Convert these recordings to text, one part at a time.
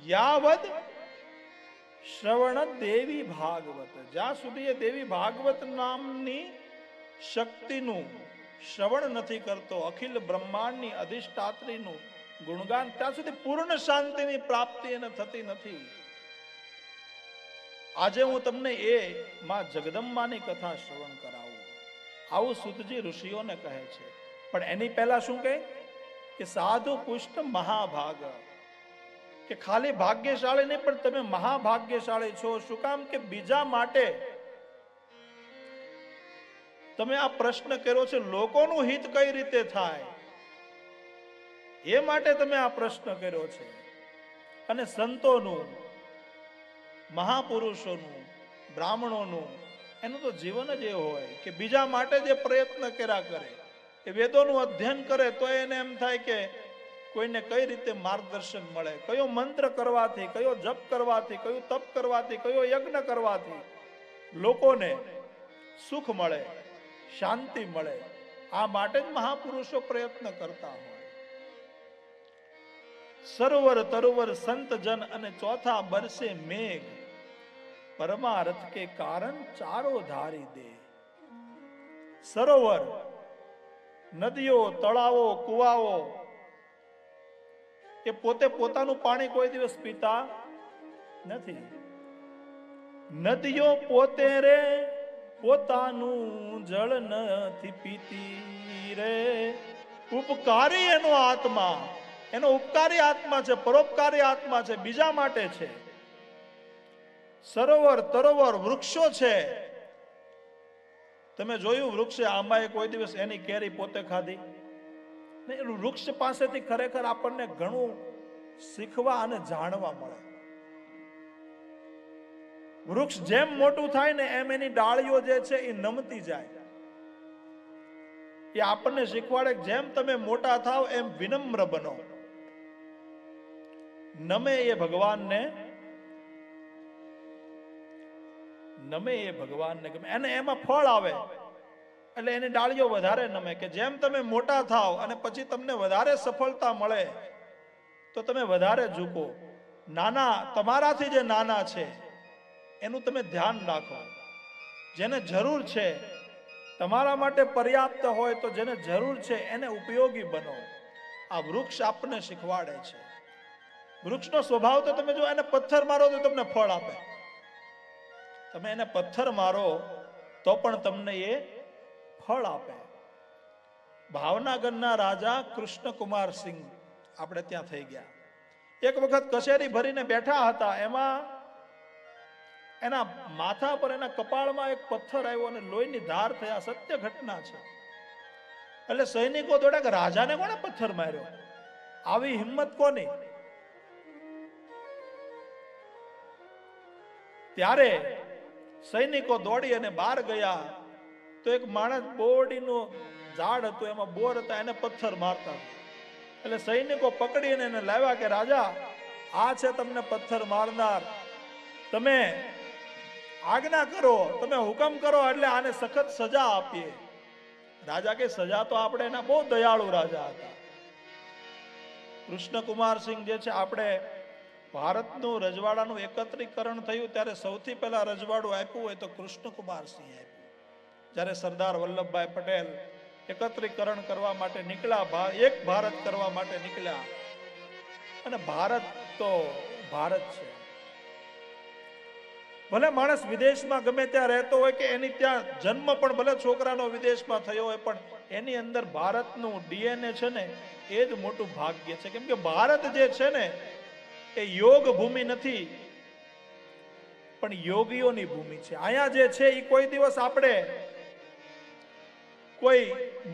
યાવદ શ્રવણ દેવી ભાગવત, જ્યાં સુધી એ દેવી ભાગવત નામની શક્તિનું શ્રવણ નથી કરતો, અખિલ બ્રહ્માંડની અધિષ્ઠાત્રીનું ગુણગાન, ત્યાં સુધી પૂર્ણ શાંતિની પ્રાપ્તિ એને થતી નથી. આજે હું તમને એ માં જગદંબાની કથા શ્રવણ કરાવું, આવું સૂતજી ઋષિઓને કહે છે. પણ એની પહેલા શું કહે કે સાધુ પુષ્ટ મહાભાગ, કે ખાલી ભાગ્યશાળી નહીં પણ તમે મહાભાગ્યશાળી છો. શું કામ કે બીજા માટે તમે આ પ્રશ્ન કર્યો છે, લોકોનું હિત કઈ રીતે થાય એ માટે તમે આ પ્રશ્ન કર્યો છે. અને સંતોનું, મહાપુરુષોનું, બ્રાહ્મણોનું એનું તો જીવન જ એ હોય કે બીજા માટે જે પ્રયત્ન કર્યા કરે, એ વેદોનું અધ્યયન કરે તો એને એમ થાય કે કોઈને કઈ રીતે માર્ગદર્શન મળે, કયો મંત્ર કરવાથી, કયો જપ કરવાથી, કયું તપ કરવાથી, કયો યજ્ઞ કરવાથી લોકોને સુખ મળે, શાંતિ મળે. આ માટે જ મહાપુરુષો પ્રયત્ન કરતા હોય. સરોવર તરોવર સંત જન અને ચોથા બરસે મેઘ, પરમાર્થ કે કારણ ચારો ધારી દે. સરોવર, નદીઓ, તળાવો, કુવાઓ એ પોતે પોતાનું પાણી કોઈ દિવસ પીતા નથી. નદીઓ પોતે રે પોતાનું જળ નથી પીતી રે. ઉપકારી એનો આત્મા, એનો ઉપકારી આત્મા છે, પરોપકારી આત્મા છે, બીજા માટે છે. સરોવર તરોવર વૃક્ષો છે. તમે જોયું વૃક્ષે આંબાએ કોઈ દિવસ એની કેરી પોતે ખાધી? વૃક્ષ પાસેથી ખરેખર આપણને ઘણું શીખવા અને જાણવા મળે. વૃક્ષ જેમ મોટું થાય ને એમ એની ડાળીઓ જે છે એ નમતી જાય. એ આપણને શીખવાડે જેમ તમે મોટા થાવ એમ વિનમ્ર બનો. નમે એ ભગવાનને, નમે એ ભગવાનને ગમે, અને એમાં ફળ આવે એટલે એની ડાળીઓ વધારે નમે. કે જેમ તમે મોટા થાવ અને પછી તમને વધારે સફળતા મળે તો તમે વધારે ઝૂકો. નાના, તમારાથી જે નાના છે એનું તમે ધ્યાન રાખો. જેને જરૂર છે, તમારા માટે પર્યાપ્ત હોય તો જેને જરૂર છે એને ઉપયોગી બનો. આ વૃક્ષ આપણને શીખવાડે છે. વૃક્ષનો સ્વભાવ તો તમે જો એને પથ્થર મારો તો તમને ફળ આપે. તમે એને પથ્થર મારો તો પણ તમને એ ફળ આપે. ભાવનગરના રાજા કૃષ્ણકુમાર સિંહ આપણે ત્યાં થઈ ગયા. એક વખત કચેરી ભરીને બેઠા હતા, એમાં એના માથા પર, એના કપાળમાં એક પથ્થર આવ્યો અને લોહીની ધાર થયા. સત્ય ઘટના છે. એટલે સૈનિકો દોડ્યા કે રાજાને કોણે પથ્થર માર્યો? આવી હિંમત કોની? ત્યારે સૈનિકો દોડી અને બહાર ગયા તો એક માણસ બોરડીનું ઝાડ હતું, એમાં બોર હતા, એને પથ્થર મારતા. એટલે સૈનિકો પકડીને એને લાવ્યા કે રાજા, આ છે તમને પથ્થર મારનાર, તમે આજ્ઞા કરો, તમે હુકમ કરો એટલે આને સખત સજા આપીએ. રાજા કે સજા તો આપણે, એના બહુ દયાળુ રાજા હતા. કૃષ્ણકુમાર સિંહ જે છે, આપણે ભારતનું રજવાડાનું એકત્રીકરણ થયું ત્યારે સૌથી પહેલા રજવાડું આપ્યું હોય તો કૃષ્ણકુમાર સિંહ આપ્યું. જ્યારે સરદાર વલ્લભભાઈ પટેલ એકત્રીકરણ કરવા માટે નીકળ્યા, એક ભારત કરવા માટે નીકળ્યા, અને ભારત તો ભારત છે. ભલે માણસ વિદેશમાં ગમે ત્યાં રહેતો હોય કે એની ત્યાં જન્મ પણ ભલે છોકરાનો વિદેશમાં થયો હોય, પણ એની અંદર ભારતનું ડીએનએ છે ને એ જ મોટું ભાગ્ય છે. કેમ કે ભારત જે છે ને એ યોગ ભૂમિ નથી પણ યોગીઓની ભૂમિ છે. અહીંયા જે છે એ કોઈ દિવસ આપણે કોઈ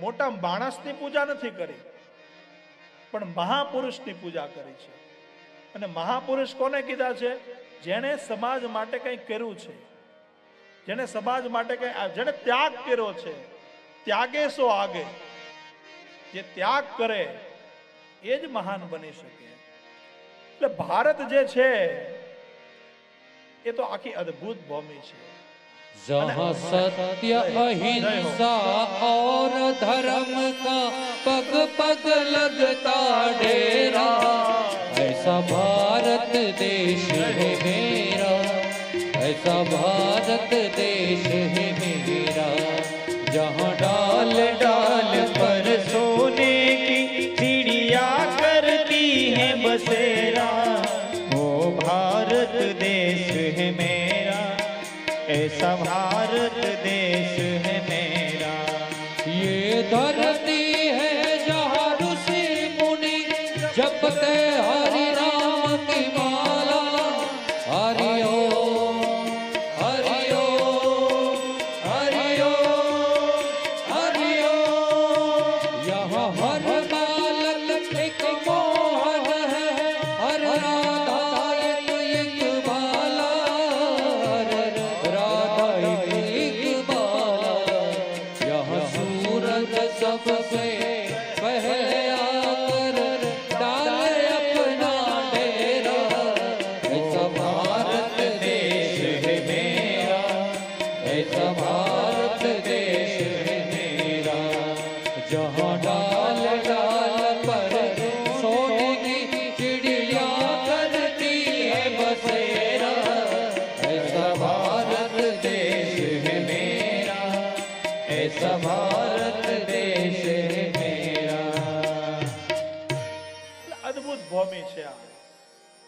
મોટા માણસની પૂજા નથી કરી, પણ મહાપુરુષની પૂજા કરી છે. અને મહાપુરુષ કોને કીધા છે? જેણે સમાજ માટે કંઈ કર્યું છે, જેણે સમાજ માટે કંઈ, જેણે ત્યાગ કર્યો છે. ત્યાગે સો આગે. જે ત્યાગ કરે એ જ મહાન બની શકે. એટલે ભારત જે છે એ તો આખી અદ્ભુત ભૂમિ છે. जहाँ सत्य अहिंसा और धर्म का पग पग लगता डेरा, ऐसा भारत देश है मेरा, ऐसा भारत देश है मेरा, जहाँ डाल डाल पर सोने की चिड़िया करती है बसेरा, वो भारत देश है मेरा, ऐसा भारत देश है मेरा। ये धरती है जहाँ ऋषि मुनि जपते हरि नाम की माला, हरि ओम हरि ओम हरि ओम हरि ओम। यहाँ हर बालक एक मोहन है, हर राधा एक बाला, हर राधा एक बाला। यहाँ सूरज सबसे पहले आकर डाले अपना डेरा, ऐसा भारत देश है मेरा, ऐसा भारत देश है मेरा, जहाँ डाल डाल पर सोने की चिड़िया करती है बसेरा, ऐसा भारत देश है मेरा, ऐसा भारत देश है मेरा। અદ્ભુત ભૂમિ છે આ